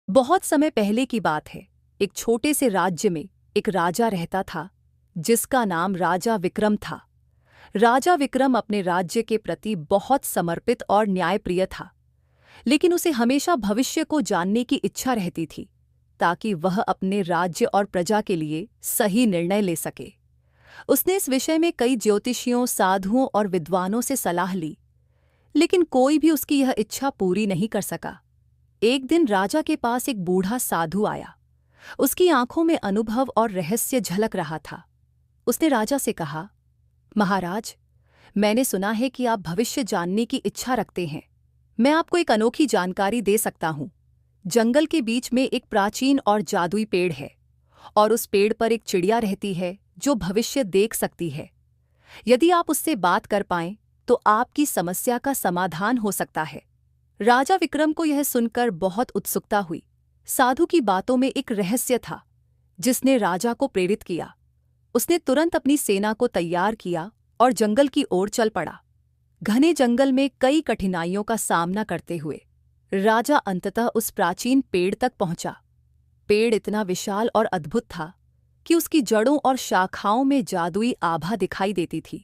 बहुत समय पहले की बात है। एक छोटे से राज्य में एक राजा रहता था जिसका नाम राजा विक्रम था। राजा विक्रम अपने राज्य के प्रति बहुत समर्पित और न्यायप्रिय था, लेकिन उसे हमेशा भविष्य को जानने की इच्छा रहती थी ताकि वह अपने राज्य और प्रजा के लिए सही निर्णय ले सके। उसने इस विषय में कई ज्योतिषियों, साधुओं और विद्वानों से सलाह ली, लेकिन कोई भी उसकी यह इच्छा पूरी नहीं कर सका। एक दिन राजा के पास एक बूढ़ा साधु आया। उसकी आंखों में अनुभव और रहस्य झलक रहा था। उसने राजा से कहा, महाराज, मैंने सुना है कि आप भविष्य जानने की इच्छा रखते हैं। मैं आपको एक अनोखी जानकारी दे सकता हूँ। जंगल के बीच में एक प्राचीन और जादुई पेड़ है, और उस पेड़ पर एक चिड़िया रहती है जो भविष्य देख सकती है। यदि आप उससे बात कर पाएं तो आपकी समस्या का समाधान हो सकता है। राजा विक्रम को यह सुनकर बहुत उत्सुकता हुई। साधु की बातों में एक रहस्य था जिसने राजा को प्रेरित किया। उसने तुरंत अपनी सेना को तैयार किया और जंगल की ओर चल पड़ा। घने जंगल में कई कठिनाइयों का सामना करते हुए राजा अंततः उस प्राचीन पेड़ तक पहुंचा। पेड़ इतना विशाल और अद्भुत था कि उसकी जड़ों और शाखाओं में जादुई आभा दिखाई देती थी।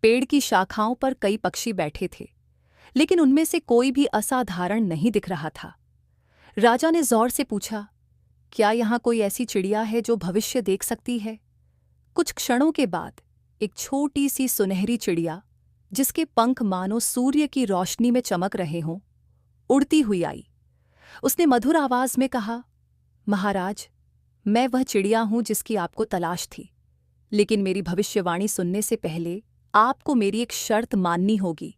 पेड़ की शाखाओं पर कई पक्षी बैठे थे, लेकिन उनमें से कोई भी असाधारण नहीं दिख रहा था। राजा ने जोर से पूछा, क्या यहाँ कोई ऐसी चिड़िया है जो भविष्य देख सकती है? कुछ क्षणों के बाद एक छोटी सी सुनहरी चिड़िया, जिसके पंख मानो सूर्य की रोशनी में चमक रहे हों, उड़ती हुई आई। उसने मधुर आवाज में कहा, महाराज, मैं वह चिड़िया हूं जिसकी आपको तलाश थी, लेकिन मेरी भविष्यवाणी सुनने से पहले आपको मेरी एक शर्त माननी होगी।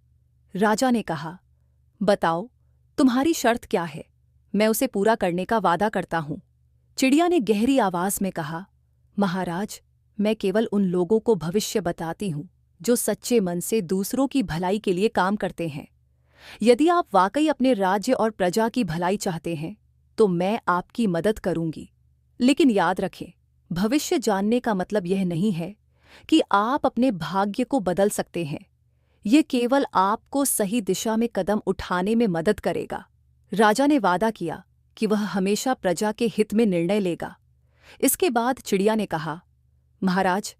राजा ने कहा, बताओ, तुम्हारी शर्त क्या है? मैं उसे पूरा करने का वादा करता हूं। चिड़िया ने गहरी आवाज में कहा, महाराज, मैं केवल उन लोगों को भविष्य बताती हूं जो सच्चे मन से दूसरों की भलाई के लिए काम करते हैं। यदि आप वाकई अपने राज्य और प्रजा की भलाई चाहते हैं तो मैं आपकी मदद करूंगी। लेकिन याद रखें, भविष्य जानने का मतलब यह नहीं है कि आप अपने भाग्य को बदल सकते हैं। ये केवल आपको सही दिशा में कदम उठाने में मदद करेगा। राजा ने वादा किया कि वह हमेशा प्रजा के हित में निर्णय लेगा। इसके बाद चिड़िया ने कहा, महाराज,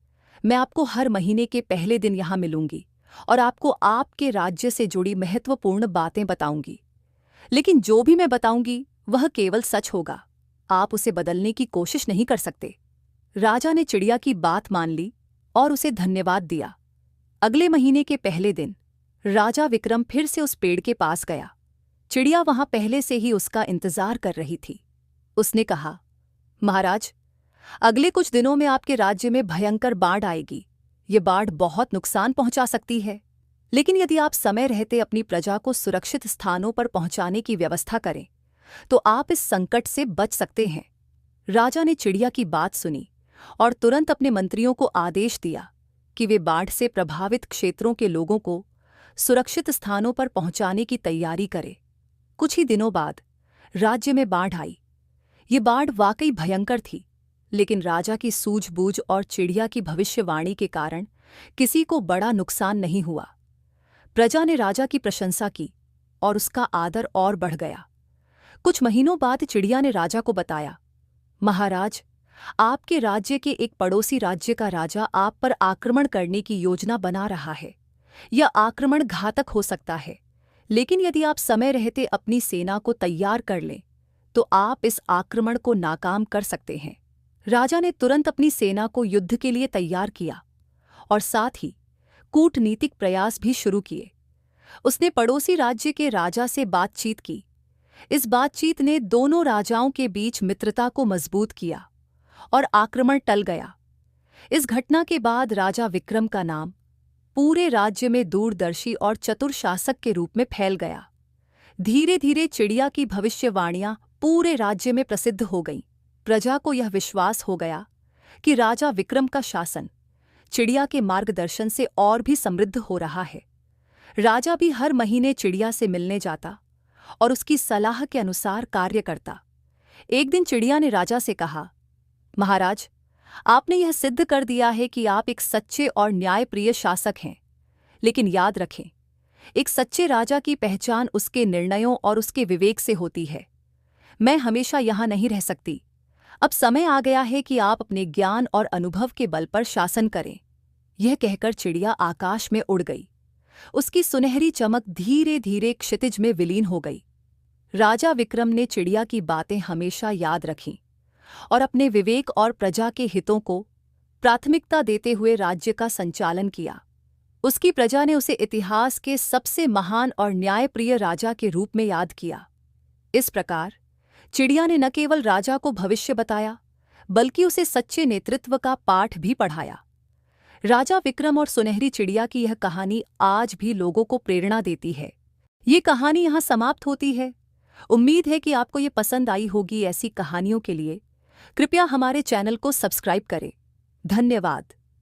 मैं आपको हर महीने के पहले दिन यहाँ मिलूंगी और आपको आपके राज्य से जुड़ी महत्वपूर्ण बातें बताऊंगी। लेकिन जो भी मैं बताऊंगी वह केवल सच होगा। आप उसे बदलने की कोशिश नहीं कर सकते। राजा ने चिड़िया की बात मान ली और उसे धन्यवाद दिया। अगले महीने के पहले दिन राजा विक्रम फिर से उस पेड़ के पास गया। चिड़िया वहां पहले से ही उसका इंतजार कर रही थी। उसने कहा, महाराज, अगले कुछ दिनों में आपके राज्य में भयंकर बाढ़ आएगी। ये बाढ़ बहुत नुकसान पहुंचा सकती है, लेकिन यदि आप समय रहते अपनी प्रजा को सुरक्षित स्थानों पर पहुंचाने की व्यवस्था करें तो आप इस संकट से बच सकते हैं। राजा ने चिड़िया की बात सुनी और तुरंत अपने मंत्रियों को आदेश दिया कि वे बाढ़ से प्रभावित क्षेत्रों के लोगों को सुरक्षित स्थानों पर पहुंचाने की तैयारी करें। कुछ ही दिनों बाद राज्य में बाढ़ आई। ये बाढ़ वाकई भयंकर थी, लेकिन राजा की सूझबूझ और चिड़िया की भविष्यवाणी के कारण किसी को बड़ा नुकसान नहीं हुआ। प्रजा ने राजा की प्रशंसा की और उसका आदर और बढ़ गया। कुछ महीनों बाद चिड़िया ने राजा को बताया, महाराज, आपके राज्य के एक पड़ोसी राज्य का राजा आप पर आक्रमण करने की योजना बना रहा है। यह आक्रमण घातक हो सकता है, लेकिन यदि आप समय रहते अपनी सेना को तैयार कर लें तो आप इस आक्रमण को नाकाम कर सकते हैं। राजा ने तुरंत अपनी सेना को युद्ध के लिए तैयार किया और साथ ही कूटनीतिक प्रयास भी शुरू किए। उसने पड़ोसी राज्य के राजा से बातचीत की। इस बातचीत ने दोनों राजाओं के बीच मित्रता को मजबूत किया और आक्रमण टल गया। इस घटना के बाद राजा विक्रम का नाम पूरे राज्य में दूरदर्शी और चतुर शासक के रूप में फैल गया। धीरे धीरे चिड़िया की भविष्यवाणियां पूरे राज्य में प्रसिद्ध हो गईं। प्रजा को यह विश्वास हो गया कि राजा विक्रम का शासन चिड़िया के मार्गदर्शन से और भी समृद्ध हो रहा है। राजा भी हर महीने चिड़िया से मिलने जाता और उसकी सलाह के अनुसार कार्य करता। एक दिन चिड़िया ने राजा से कहा, महाराज, आपने यह सिद्ध कर दिया है कि आप एक सच्चे और न्यायप्रिय शासक हैं, लेकिन याद रखें, एक सच्चे राजा की पहचान उसके निर्णयों और उसके विवेक से होती है। मैं हमेशा यहाँ नहीं रह सकती। अब समय आ गया है कि आप अपने ज्ञान और अनुभव के बल पर शासन करें। यह कहकर चिड़िया आकाश में उड़ गई। उसकी सुनहरी चमक धीरे धीरे क्षितिज में विलीन हो गई। राजा विक्रम ने चिड़िया की बातें हमेशा याद रखीं और अपने विवेक और प्रजा के हितों को प्राथमिकता देते हुए राज्य का संचालन किया। उसकी प्रजा ने उसे इतिहास के सबसे महान और न्यायप्रिय राजा के रूप में याद किया। इस प्रकार चिड़िया ने न केवल राजा को भविष्य बताया, बल्कि उसे सच्चे नेतृत्व का पाठ भी पढ़ाया। राजा विक्रम और सुनहरी चिड़िया की यह कहानी आज भी लोगों को प्रेरणा देती है। ये कहानी यहाँ समाप्त होती है। उम्मीद है कि आपको ये पसंद आई होगी। ऐसी कहानियों के लिए कृपया हमारे चैनल को सब्सक्राइब करें। धन्यवाद।